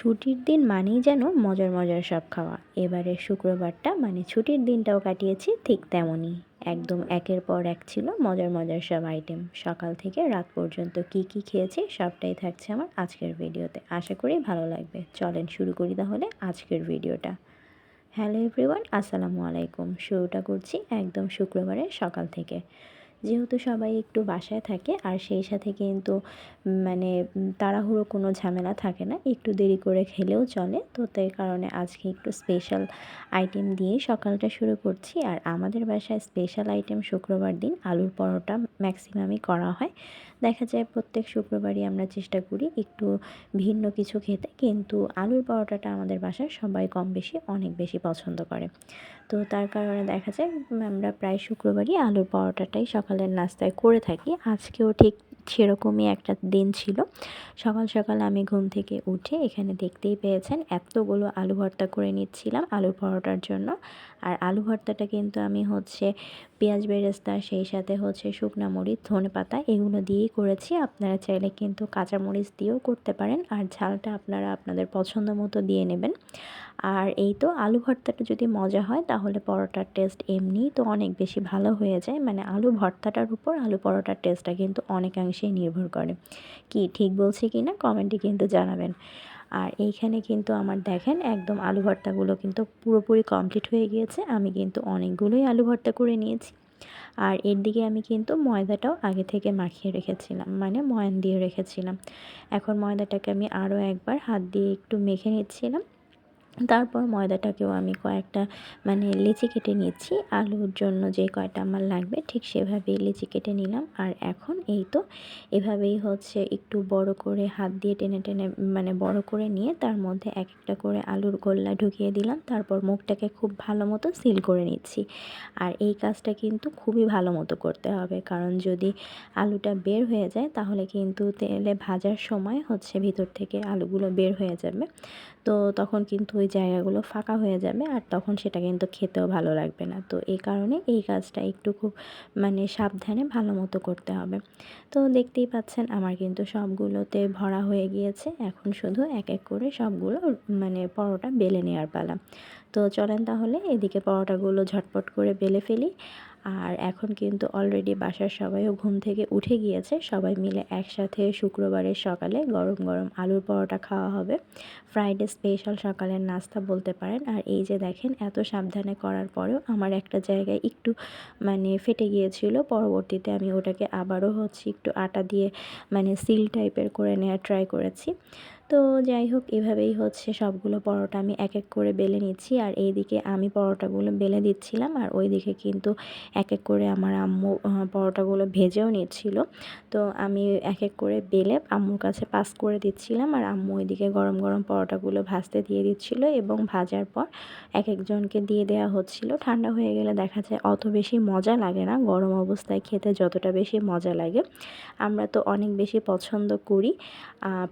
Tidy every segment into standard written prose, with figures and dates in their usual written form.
ছুটির দিন মানেই যেন মজার মজার সব খাওয়া। এবারের শুক্রবারটা মানে ছুটির দিনটাও কাটিয়েছি ঠিক তেমনই। একদম একের পর এক ছিল মজার মজার সব আইটেম। সকাল থেকে রাত পর্যন্ত কি কি খেয়েছি সবটাই থাকছে আমার আজকের ভিডিওতে। আশা করি ভালো লাগবে। চলেন শুরু করি তাহলে আজকের ভিডিওটা। হ্যালো এভরিওয়ান, আসসালামু আলাইকুম। শুরুটা করছি একদম শুক্রবারের সকাল থেকে। যেহেতু সবাই একটু বাসায় থাকে আর সেই সাথে কিন্তু মানে তাড়াহুড়ো কোনো ঝামেলা থাকে না, একটু দেরি করে খেলেও চলে। তো তাই কারণে আজকে একটু স্পেশাল আইটেম দিয়েই সকালটা শুরু করছি। আর আমাদের বাসায় স্পেশাল আইটেম শুক্রবার দিন আলুর পরোটা ম্যাক্সিমামই করা হয়। দেখা যায় প্রত্যেক শুক্রবারই আমরা চেষ্টা করি একটু ভিন্ন কিছু খেতে, কিন্তু আলুর পরোটাটা আমাদের বাসায় সবাই কম বেশি অনেক বেশি পছন্দ করে। তো তার কারণে দেখা যায় আমরা প্রায় শুক্রবারই আলুর পরোটাটাই সকালের নাস্তায় করে থাকি। আজকেও ঠিক সেরকমই একটা দিন ছিল। সকাল সকাল আমি ঘুম থেকে উঠে এখানে দেখতেই পেয়েছেন এতগুলো আলু ভর্তা করে নিচ্ছিলাম আলুর পরোটার জন্য। আর আলু ভর্তাটা কিন্তু আমি পেঁয়াজ বেরেস্তা, সেই সাথে শুকনো মরিচ, ধনেপাতা এগুলো দিয়েই করেছি। আপনারা চাইলে কিন্তু কাঁচা মরিচ দিয়েও করতে পারেন, আর ঝালটা আপনারা আপনাদের পছন্দ মতো দিয়ে নেবেন। আর এই তো আলু ভর্তাটা যদি মজা হয় তাহলে পরোটার টেস্ট এমনিই তো অনেক বেশি ভালো হয়ে যায়। মানে আলু ভর্তাটার উপর আলু পরোটার টেস্টটা কিন্তু অনেকাংশেই নির্ভর করে। কি ঠিক বলছি কি না কমেন্টে কিন্তু জানাবেন। আর এইখানে কিন্তু আমার দেখেন একদম আলু ভর্তাগুলো কিন্তু পুরোপুরি কমপ্লিট হয়ে গিয়েছে। আমি কিন্তু অনেকগুলোই আলু ভর্তা করে নিয়েছি। আর এর দিকে আমি কিন্তু ময়দাটাও আগে থেকে মাখিয়ে রেখেছিলাম, মানে ময়ান দিয়ে রেখেছিলাম। এখন ময়দাটাকে আমি আরও একবার হাত দিয়ে একটু মেখে নিচ্ছিলাম। তারপর ময়দাটাকেও আমি কয়েকটা লেচি কেটে নিচ্ছি। আলুর জন্য যে কয়টা আমার লাগবে ঠিক সেভাবেই লেচি কেটে নিলাম। আর এখন এই তো এভাবেই একটু বড় করে হাত দিয়ে টেনে টেনে বড় করে নিয়ে তার মধ্যে এক একটা করে আলুর গোল্লা ঢুকিয়ে দিলাম। তারপর মুখটাকে খুব ভালো মতো সিল করে নিচ্ছি। আর এই কাজটা কিন্তু খুবই ভালো মতো করতে হবে, কারণ যদি আলুটা বের হয়ে যায় তাহলে কিন্তু তেলে ভাজার সময় ভিতর থেকে আলুগুলো বের হয়ে যাবে। তো তখন কিন্তু ওই জায়গাগুলো ফাঁকা হয়ে যাবে, আর তখন সেটা কিন্তু খেতেও ভালো লাগবে না। তো এই কারণে এই কাজটা একটু খুব সাবধানে ভালো মতো করতে হবে। তো দেখতেই পাচ্ছেন আমার কিন্তু সবগুলোতে ভরা হয়ে গিয়েছে। এখন শুধু এক এক করে সবগুলো পরোটা বেলে নেওয়ার পালা। তো চলেন তাহলে এদিকে পরোটাগুলো ঝটপট করে বেলে ফেলি। আর এখন কিন্তু অলরেডি বাসার সবাইও ঘুম থেকে উঠে গিয়েছে। সবাই মিলে একসাথে শুক্রবারের সকালে গরম গরম আলুর পরোটা খাওয়া হবে। ফ্রাইডে স্পেশাল সকালের নাস্তা বলতে পারেন। আর এই যে দেখেন এত সাবধানে করার পরেও আমার একটা জায়গায় একটু ফেটে গিয়েছিল। পরবর্তীতে আমি ওটাকে আবারও একটু আটা দিয়ে সিল টাইপের করে নেওয়ার ট্রাই করেছি। তো যাই হোক এভাবেই সবগুলো পরোটা আমি এক এক করে বেলে নিচ্ছি। আর এইদিকে আমি পরোটাগুলো বেলে দিচ্ছিলাম, আর ওইদিকে কিন্তু এক এক করে আমার আম্মু পরোটাগুলো ভেজেও নিচ্ছিল। তো আমি এক এক করে বেলে আম্মুর কাছে পাস করে দিচ্ছিলাম, আর আম্মু ওইদিকে গরম গরম পরোটাগুলো ভাজতে দিয়ে দিচ্ছিল এবং ভাজার পর এক একজনকে দিয়ে দেওয়া হচ্ছিল। ঠান্ডা হয়ে গেলে দেখা যায় অত বেশি মজা লাগে না, গরম অবস্থায় খেতে যতটা বেশি মজা লাগে। আমরা তো অনেক বেশি পছন্দ করি।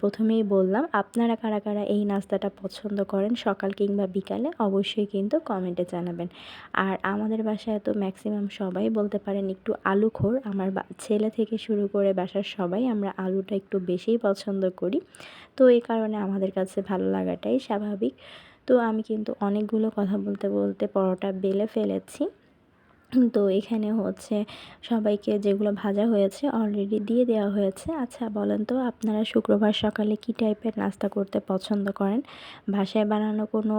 প্রথমেই বললাম, আপনারা কারা কারা এই নাস্তাটা পছন্দ করেন সকাল কিংবা বিকালে অবশ্যই কিন্তু কমেন্টে জানাবেন। আর আমাদের বাসায় তো ম্যাক্সিমাম সবাই বলতে পারেন একটু আলুখোর। আমার ছেলে থেকে শুরু করে বাসার সবাই আমরা আলুটা একটু বেশিই পছন্দ করি। তো এই কারণে আমাদের কাছে ভালো লাগাটাই স্বাভাবিক। তো আমি কিন্তু অনেকগুলো কথা বলতে বলতে পরোটা বেলে ফেলেছি। তো এখানে সবাইকে যেগুলো ভাজা হয়েছে অলরেডি দিয়ে দেওয়া হয়েছে। আচ্ছা বলেন তো আপনারা শুক্রবার সকালে কী টাইপের নাস্তা করতে পছন্দ করেন? বাসায় বানানো কোনো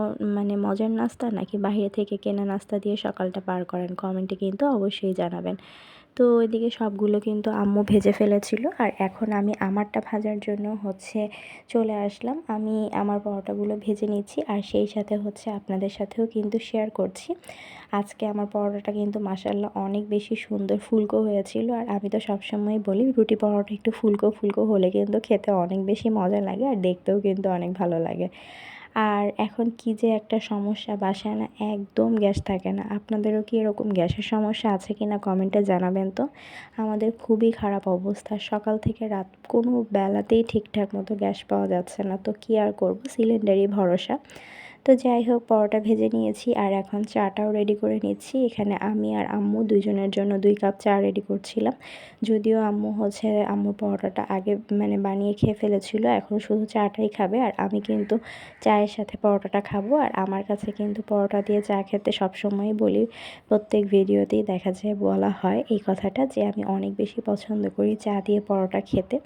মজার নাস্তা, নাকি বাইরে থেকে কেনা নাস্তা দিয়ে সকালটা পার করেন? কমেন্টে কিন্তু অবশ্যই জানাবেন। তো ওইদিকে সবগুলো কিন্তু আম্মু ভেজে ফেলেছিল, আর এখন আমি আমারটা ভাজার জন্য চলে আসলাম। আমি আমার পরোটাগুলো ভেজে নিচ্ছি, আর সেই সাথে আপনাদের সাথেও কিন্তু শেয়ার করছি। আজকে আমার পরোটাটা কিন্তু মাশাআল্লাহ অনেক বেশি সুন্দর ফুলকো হয়েছিল। আর আমি তো সবসময়ই বলি রুটি পরোটা একটু ফুলকো ফুলকো হলে কিন্তু খেতে অনেক বেশি মজা লাগে, আর দেখতেও কিন্তু অনেক ভালো লাগে। আর এখন কি যে একটা সমস্যা, বাসায় না একদম গ্যাস থাকে না। আপনাদেরও কি এরকম গ্যাসের সমস্যা আছে কি না কমেন্টে জানাবেন তো। আমাদের খুবই খারাপ অবস্থা, সকাল থেকে রাত কোনো বেলাতেই ঠিকঠাক মতো গ্যাস পাওয়া যাচ্ছে না। তো কি আর করব, সিলিন্ডারই ভরসা। তো যাই হোক, পরোটা ভেজে নিয়েছি আর এখন চাটাও রেডি করে নিচ্ছি। এখানে আমি আর আম্মু দুইজনের জন্য 2 কাপ চা রেডি করছিলাম। যদিও আম্মু পরোটাটা আগে মানে বানিয়ে খেয়ে ফেলেছিল, এখন শুধু চাটাই খাবে আর আমি কিন্তু চায়ের সাথে পরোটাটা খাবো। আর আমার কাছে কিন্তু পরোটা দিয়ে চা খেতে সবসময়ই বলি, প্রত্যেক ভিডিওতেই দেখা যায় বলা হয় এই কথাটা যে আমি অনেক বেশি পছন্দ করি চা দিয়ে পরোটা খেতে।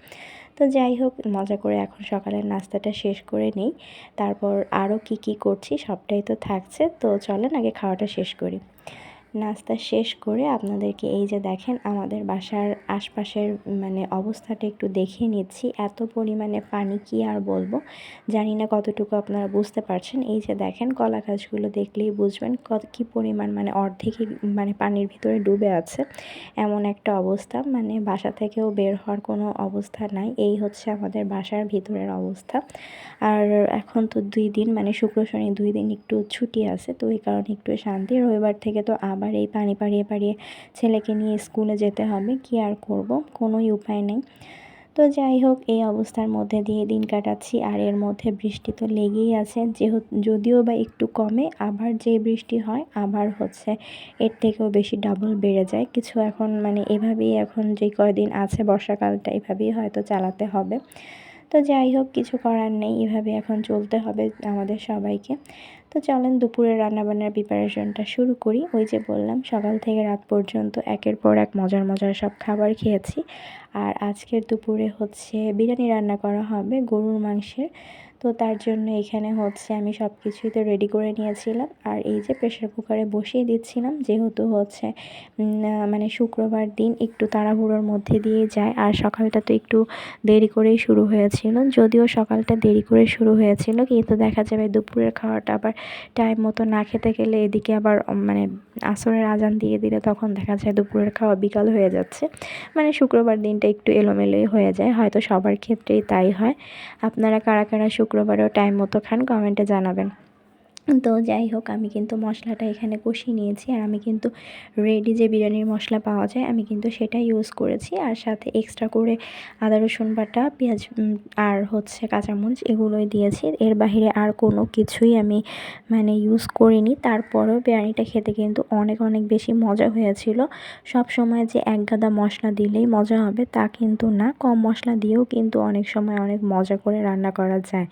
তো যাই হোক, মজা করে এখন সকালের নাস্তাটা শেষ করে নেই, তারপর আরও কি করছি সবটাই তো থাকছে। তো চলেন আগে খাওয়াটা শেষ করি। নাস্তা শেষ করে আপনাদেরকে এই যে দেখেন আমাদের বাসার আশপাশের মানে অবস্থাটা একটু দেখিয়ে নিচ্ছি। এত পরিমাণে পানি কি আর বলবো, জানি না কতটুকু আপনারা বুঝতে পারছেন। এই যে দেখেন কলা গাছগুলো দেখলেই বুঝবেন কী পরিমাণ, মানে অর্ধেকই মানে পানির ভিতরে ডুবে আছে, এমন একটা অবস্থা। মানে বাসা থেকেও বের হওয়ার কোনো অবস্থা নাই। এই হচ্ছে আমাদের বাসার ভিতরের অবস্থা। আর এখন তো 2 দিন মানে শুক্র শনি 2 দিন একটু ছুটি আছে, তো এই কারণে একটু শান্তি। রবিবার থেকে তো আবার এই পানি পাড়িয়ে ছেলেকে নিয়ে স্কুলে যেতে হবে, কি আর করব, কোনোই উপায় নেই। তো যাই হোক, এই অবস্থার মধ্যে দিয়ে দিন কাটাচ্ছি। আর এর মধ্যে বৃষ্টি তো লেগেই আছে, যদিও বা একটু কমে, আবার যে বৃষ্টি হয় আবার হচ্ছে এর থেকেও বেশি ডাবল বেড়ে যায় কিছু। এখন মানে এভাবেই এখন যে কয়দিন আছে বর্ষাকালটা এভাবেই হয়তো চালাতে হবে। তো যাই হোক, কিছু করার নেই, এভাবে এখন চলতে হবে আমাদের সবাইকে। তো চলেন দুপুরের রান্নাবান্নার প্রিপারেশনটা শুরু করি। ওই যে বললাম সকাল থেকে রাত পর্যন্ত একের পর এক মজার সব খাবার খেয়েছি। আর আজকের দুপুরে হচ্ছে বিরিয়ানি রান্না করা হবে গরুর মাংসের। তো তার জন্য এখানে হচ্ছে আমি সব কিছুই তো রেডি করে নিয়েছিলাম। আর এই যে প্রেশার কুকারে বসিয়ে দিচ্ছিলাম, যেহেতু হচ্ছে মানে শুক্রবার দিন একটু তাড়াহুড়োর মধ্যে দিয়ে যায়। আর সকালটা তো একটু দেরি করেই শুরু হয়েছিল, যদিও সকালটা দেরি করে শুরু হয়েছিল, কিন্তু দেখা যাবে দুপুরের খাওয়াটা আবার টাইম মতো না খেতে গেলে এদিকে আবার মানে আসরের আজান দিয়ে দিলে তখন দেখা যায় দুপুরের খাওয়া বিকাল হয়ে যাচ্ছে। মানে শুক্রবার দিনটা একটু এলোমেলোই হয়ে যায়, হয়তো সবার ক্ষেত্রেই তাই হয়। আপনারা কারা কারা শুক্রবারেও টাইম মতো খান কমেন্টে জানাবেন। তো যাই হোক, আমি কিন্তু মশলাটা এখানে কষিয়ে নিয়েছি। আর আমি কিন্তু রেডি যে বিরিয়ানির মশলা পাওয়া যায় আমি কিন্তু সেটা ইউজ করেছি। আর সাথে এক্সট্রা করে আদা রসুন বাটা, পেঁয়াজ আর হচ্ছে কাঁচামরিচ এগুলোই দিয়েছি। এর বাইরে আর কোনো কিছুই আমি মানে ইউজ করিনি। তারপরেও বিরিয়ানিটা খেতে কিন্তু অনেক বেশি মজা হয়েছিল। সব সময় যে এক গাদা মশলা দিলেই মজা হবে তা কিন্তু না, কম মশলা দিয়েও কিন্তু অনেক সময় অনেক মজা করে রান্না করা যায়।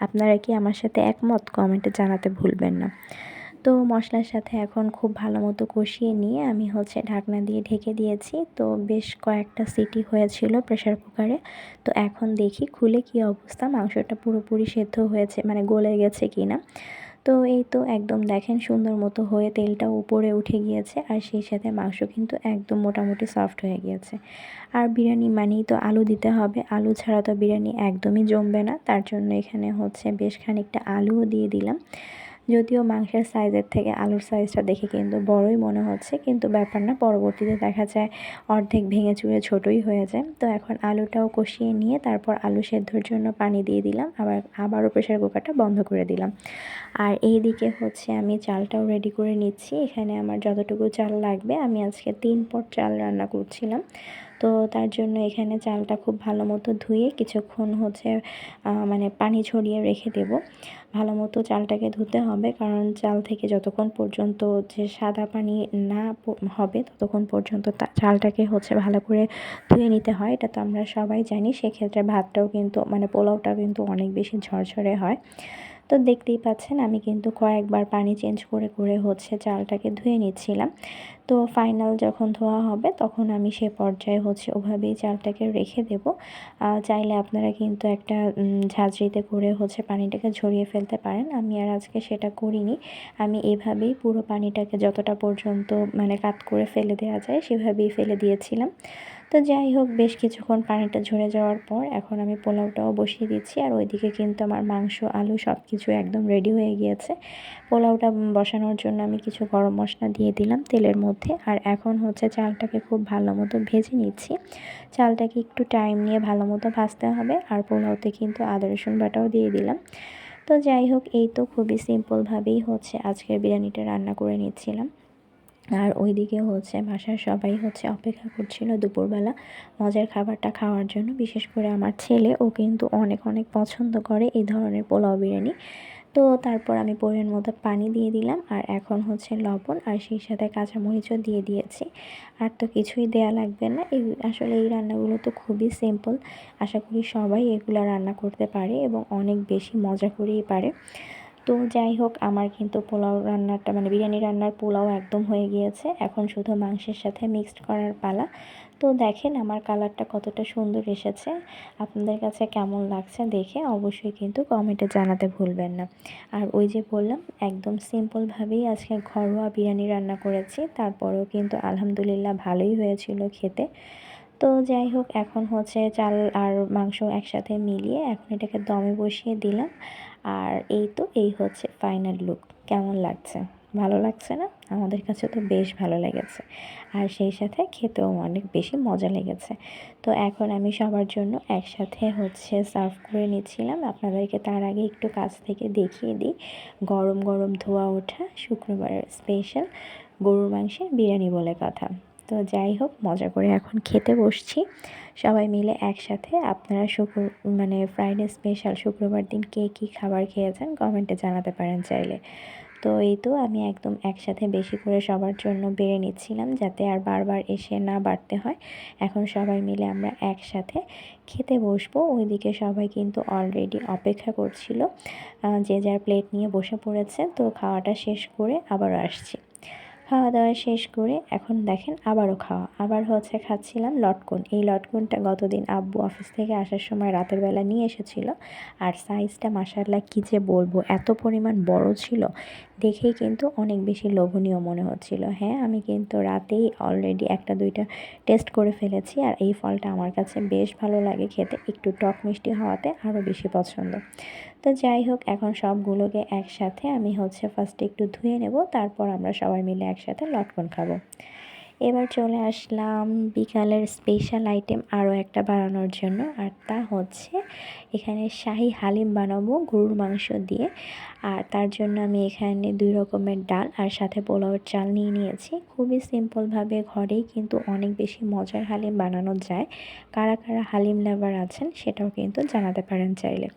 আপনারা কি আমার সাথে একমত? কমেন্টে জানাতে ভুলবেন না। তো মশলার সাথে এখন খুব ভালো মতো কষিয়ে নিয়ে আমি হচ্ছে ঢাকনা দিয়ে ঢেকে দিয়েছি। তো বেশ কয়েকটা সিটি হয়েছিল প্রেশার কুকারে। তো এখন দেখি খুলে কি অবস্থা, মাংসটা পুরোপুরি সেদ্ধ হয়েছে মানে গলে গেছে কিনা। তো এই তো একদম দেখেন সুন্দর মতো হয়ে তেলটাও উপরে উঠে গিয়েছে। আর সেই সাথে মাংস কিন্তু একদম মোটামুটি সফট হয়ে গিয়েছে। আর বিরিয়ানি মানেই তো আলু দিতে হবে, আলু ছাড়া তো বিরিয়ানি একদমই জমবে না। তার জন্য এখানে হচ্ছে বেশ খানিকটা আলুও দিয়ে দিলাম। যদিও মাংসের সাইজের থেকে আলুর সাইজটা দেখে কিন্তু বড়ই মনে হচ্ছে, কিন্তু ব্যাপার না, পরবর্তীতে দেখা যায় অর্ধেক ভেঙে চুরে ছোটই হয়ে যায়। তো এখন আলুটাও কষিয়ে নিয়ে তারপর আলু সেদ্ধর জন্য পানি দিয়ে দিলাম, আবারও প্রেশার কুকারটা বন্ধ করে দিলাম। আর এই দিকে হচ্ছে আমি চালটাও রেডি করে নিচ্ছি। এখানে আমার যতটুকু চাল লাগবে, আমি আজকে 3 পট চাল রান্না করছিলাম। তো তার জন্য এখানে চালটা খুব ভালো মতো ধুয়ে কিছুক্ষণ হচ্ছে মানে পানি ছড়িয়ে রেখে দেব। ভালো মতো চালটাকে ধুতে হবে, কারণ চাল থেকে যতক্ষণ পর্যন্ত যে সাদা পানি না হবে ততক্ষণ পর্যন্ত চালটাকে হচ্ছে ভালো করে ধুয়ে নিতে হয়। এটা তো আমরা সবাই জানি। সেক্ষেত্রে ভাতটাও কিন্তু মানে পোলাওটাও কিন্তু অনেক বেশি ঝরঝরে হয়। তো দেখতেই পাচ্ছেন আমি কিন্তু কয়েকবার পানি চেঞ্জ করে হচ্ছে চালটাকে ধুয়ে নিচ্ছিলাম। তো ফাইনাল যখন ধোয়া হবে তখন আমি সে পর্যায়ে হচ্ছে ওভাবেই চালটাকে রেখে দেব। চাইলে আপনারা কিন্তু একটা ঝাঁঝরিতে করে হচ্ছে পানিটাকে ঝরিয়ে ফেলতে পারেন। আমি আর আজকে সেটা করিনি। আমি এভাবেই পুরো পানিটাকে যতটা পর্যন্ত মানে কাত করে ফেলে দেওয়া যায় সেভাবেই ফেলে দিয়েছিলাম। তো যাই হোক, বেশ কিছুক্ষণ পানিটা ঝরে যাওয়ার পর এখন আমি পোলাওটাও বসিয়ে দিচ্ছি। আর ওইদিকে কিন্তু আমার মাংস আলু সব কিছু একদম রেডি হয়ে গিয়েছে। পোলাওটা বসানোর জন্য আমি কিছু গরম মশলা দিয়ে দিলাম তেলের মধ্যে। আর এখন হচ্ছে চালটাকে খুব ভালো মতো ভেজে নিচ্ছি। চালটাকে একটু টাইম নিয়ে ভালো মতো ভাজতে হবে। আর পোলাওতে কিন্তু আদা রসুন বাটাও দিয়ে দিলাম। তো যাই হোক, এই তো খুবই সিম্পলভাবেই হচ্ছে আজকের বিরিয়ানিটা রান্না করে নিচ্ছিলাম। আর ওইদিকে হচ্ছে বাসার সবাই হচ্ছে অপেক্ষা করছিল দুপুরবেলা মজার খাবারটা খাওয়ার জন্য। বিশেষ করে আমার ছেলে, ও কিন্তু অনেক পছন্দ করে এই ধরনের পোলাও বিরিয়ানি। তো তারপর আমি পরিমাণ মতো পানি দিয়ে দিলাম, আর এখন হচ্ছে লবণ আর সেই সাথে কাঁচামরিচও দিয়ে দিয়েছি। আর তো কিছুই দেয়া লাগবে না। আসলে এই রান্নাগুলো তো খুবই সিম্পল। আশা করি সবাই এগুলো রান্না করতে পারে এবং অনেক বেশি মজা করেই পারে। তো যাই হোক, আমার কিন্তু পোলাও রান্নাটা মানে বিরিয়ানি রান্নার পোলাও একদম হয়ে গিয়েছে। এখন শুধু মাংসের সাথে মিক্সড করার পালা। তো দেখেন আমার কালারটা কতটা সুন্দর এসেছে। আপনাদের কাছে কেমন লাগছে দেখে অবশ্যই কিন্তু কমেন্টে জানাতে ভুলবেন না। আর ওই যে বললাম, একদম সিম্পলভাবেই আজকে ঘরোয়া বিরিয়ানি রান্না করেছি, তারপরেও কিন্তু আলহামদুলিল্লাহ ভালোই হয়েছিল খেতে। তো যাই হোক, এখন হচ্ছে চাল আর মাংস একসাথে মিলিয়ে এখন এটাকে দমে বসিয়ে দিলাম। আর এই হচ্ছে ফাইনাল লুক। কেমন লাগছে? ভালো লাগছে না? আমাদের কাছে তো বেশ ভালো লেগেছে, আর সেই সাথে খেতেও অনেক বেশি মজা লেগেছে। তো এখন আমি সবার জন্য একসাথে হচ্ছে সার্ভ করে নিচ্ছিলাম। আপনাদেরকে তার আগে একটু কাছ থেকে দেখিয়ে দিই, গরম গরম ধোয়া ওঠা শুক্রবারের স্পেশাল গরুর মাংসের বিরিয়ানি বলে কথা। তো যাই হোক, মজা করে এখন খেতে বসছি সবাই মিলে একসাথে। আপনারা মানে ফ্রাইডে স্পেশাল শুক্রবার দিন কে কী খাবার খেয়েছেন কমেন্টে জানাতে পারেন চাইলে। তো এই তো আমি একদম একসাথে বেশি করে সবার জন্য বেড়ে নিচ্ছিলাম, যাতে আর বারবার এসে না বাড়তে হয়। এখন সবাই মিলে আমরা একসাথে খেতে বসবো। ওইদিকে সবাই কিন্তু অলরেডি অপেক্ষা করছিল, যে যার প্লেট নিয়ে বসে পড়েছে। তো খাওয়াটা শেষ করে আবারও আসছি। খাওয়া দাওয়া শেষ করে এখন দেখেন আবারও খাওয়া। আবার হচ্ছে খাচ্ছিলাম লটকন। এই লটকনটা গতদিন আব্বু অফিস থেকে আসার সময় রাতের বেলা নিয়ে এসেছিলো। আর সাইজটা মাশাআল্লাহ কী যে বলবো, এত পরিমাণ বড় ছিল, দেখেই কিন্তু অনেক বেশি লোভনীয় মনে হচ্ছিল। হ্যাঁ, আমি কিন্তু রাতেই অলরেডি একটা দুইটা টেস্ট করে ফেলেছি। আর এই ফলটা আমার কাছে বেশ ভালো লাগে খেতে, একটু টক মিষ্টি হওয়াতে আরও বেশি পছন্দ। তো যাই হোক, এখন সবগুলোকে একসাথে আমি হচ্ছে ফার্স্টে একটু ধুয়ে নেব, তারপর আমরা সবাই মিলে একসাথে লটকন খাবো। এবার চলে আসলাম বিকালের স্পেশাল আইটেম আরও একটা বানানোর জন্য, আর তা হচ্ছে এখানে শাহি হালিম বানাবো গরুর মাংস দিয়ে। আর তার জন্য আমি এখানে 2 রকমের ডাল আর সাথে পোলাওয়ের চাল নিয়ে নিয়েছি। খুবই সিম্পলভাবে ঘরেই কিন্তু অনেক বেশি মজার হালিম বানানো যায়। কারা কারা হালিম লাভার আছেন সেটাও কিন্তু জানাতে পারেন চাইলে।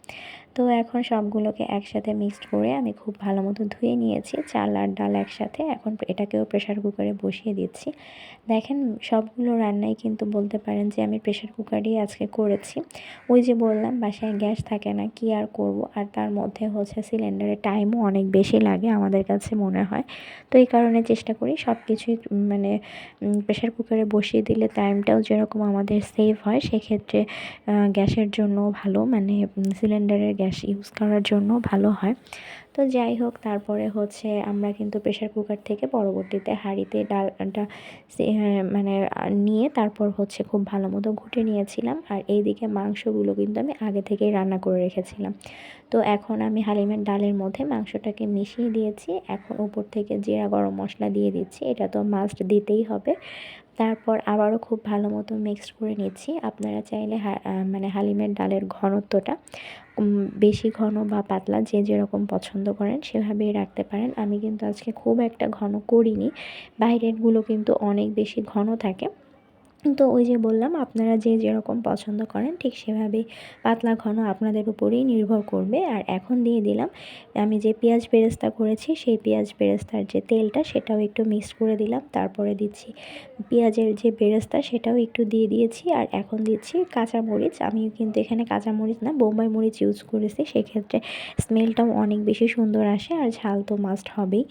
তো এখন সবগুলোকে একসাথে মিক্সড করে আমি খুব ভালো মতো ধুয়ে নিয়েছি, চাল আর ডাল একসাথে। এখন এটাকেও প্রেশার কুকারে বসিয়ে দিচ্ছি। দেখেন, সবগুলো রান্নাই কিন্তু বলতে পারেন যে আমি প্রেশার কুকারেই আজকে করেছি। ওই যে বললাম বাসায় গ্যাস থাকে না, কি আর করব। আর তার মধ্যে হচ্ছে সিলিন্ডারের টাইমও অনেক বেশি লাগে আমাদের কাছে মনে হয়। তো এই কারণে চেষ্টা করি সব কিছুই মানে প্রেশার কুকারে বসিয়ে দিলে টাইমটাও যেরকম আমাদের সেভ হয়, সেক্ষেত্রে গ্যাসের জন্য ভালো, মানে সিলিন্ডারের গ্যাস ইউজ করার জন্য ভালো হয়। তো যাই হোক, তারপরে হচ্ছে আমরা কিন্তু প্রেশার কুকার থেকে পরবর্তীতে হাঁড়িতে ডালটা মানে নিয়ে তারপর হচ্ছে খুব ভালো মতো ঘুটে নিয়েছিলাম। আর এইদিকে মাংসগুলো কিন্তু আমি আগে থেকেই রান্না করে রেখেছিলাম। তো এখন আমি হালিমের ডালের মধ্যে মাংসটাকে মিশিয়ে দিয়েছি। এখন উপর থেকে জিরা গরম মশলা দিয়ে দিচ্ছি, এটা তো মাস্ট দিতেই হবে। তারপর আবারও খুব ভালো মতো মিক্সড করে নিচ্ছি। আপনারা চাইলে মানে হালিমের ডালের ঘনত্বটা বেশি ঘন বা পাতলা যে যেরকম পছন্দ করেন সেভাবেই রাখতে পারেন। আমি কিন্তু আজকে খুব একটা ঘন করিনি, বাইরেরগুলো কিন্তু অনেক বেশি ঘন থাকে। তো ওই যে বললাম, আপনারা যে যেরকম পছন্দ করেন ঠিক সেভাবেই পাতলা ঘন আপনাদের উপরেই নির্ভর করবে। আর এখন দিয়ে দিলাম আমি যে পেঁয়াজ বেরেস্তা করেছি, সেই পেঁয়াজ বেরেস্তার যে তেলটা সেটাও একটু মিক্স করে দিলাম। তারপরে দিচ্ছি পেঁয়াজের যে বেরেস্তা, সেটাও একটু দিয়ে দিয়েছি। আর এখন দিচ্ছি কাঁচামরিচ। আমি কিন্তু এখানে কাঁচামরিচ না, বোম্বাই মরিচ ইউজ করেছি, সেক্ষেত্রে স্মেলটাও অনেক বেশি সুন্দর আসে, আর ঝাল তো মাস্ট হবেই।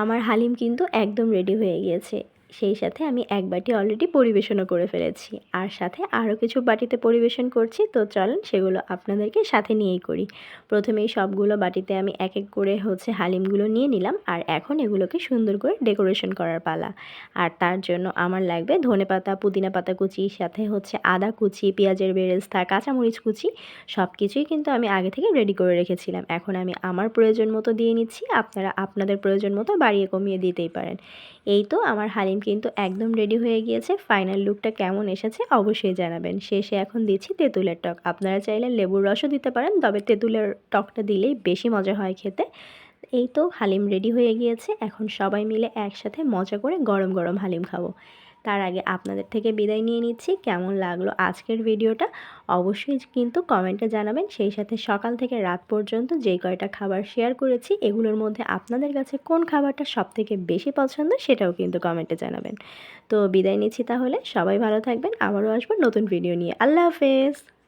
আমার হালিম কিন্তু একদম রেডি হয়ে গিয়েছে। সেই সাথে আমি এক বাটি অলরেডি পরিবেশনও করে ফেলেছি। আর সাথে আরও কিছু বাটিতে পরিবেশন করছি। তো চলেন সেগুলো আপনাদেরকে সাথে নিয়েই করি। প্রথমেই সবগুলো বাটিতে আমি এক এক করে হচ্ছে হালিমগুলো নিয়ে নিলাম। আর এখন এগুলোকে সুন্দর করে ডেকোরেশন করার পালা। আর তার জন্য আমার লাগবে ধনেপাতা, পুদিনা পাতা কুচি, সাথে হচ্ছে আদা কুচি, পেঁয়াজের বেরেস্তা, কাঁচামরিচ কুচি, সব কিছুই কিন্তু আমি আগে থেকে রেডি করে রেখেছিলাম। এখন আমি আমার প্রয়োজন মতো দিয়ে নিচ্ছি, আপনারা আপনাদের প্রয়োজন মতো বাড়িয়ে কমিয়ে দিতেই পারেন। এই তো আমার হালিম কিন্তু একদম রেডি হয়ে গিয়েছে। ফাইনাল লুকটা কেমন এসেছে অবশ্যই জানাবেন। শেষে এখন দিচ্ছি তেঁতুলের টক। আপনারা চাইলে লেবুর রসও দিতে পারেন, তবে তেঁতুলের টকটা দিলেই বেশি মজা হয় খেতে। এই তো হালিম রেডি হয়ে গিয়েছে। এখন সবাই মিলে একসাথে মজা করে গরম গরম হালিম খাবো। তার আগে আপনাদের থেকে বিদায় নিয়ে নিচ্ছি। কেমন লাগলো আজকের ভিডিওটা অবশ্যই কিন্তু কমেন্টে জানাবেন। সেই সাথে সকাল থেকে রাত পর্যন্ত যেই কয়টা খাবার শেয়ার করেছি এগুলোর মধ্যে আপনাদের কাছে কোন খাবারটা সবথেকে বেশি পছন্দ সেটাও কিন্তু কমেন্টে জানাবেন। তো বিদায় নিচ্ছি তাহলে, সবাই ভালো থাকবেন, আবারও আসবো নতুন ভিডিও নিয়ে। আল্লাহ হাফেজ।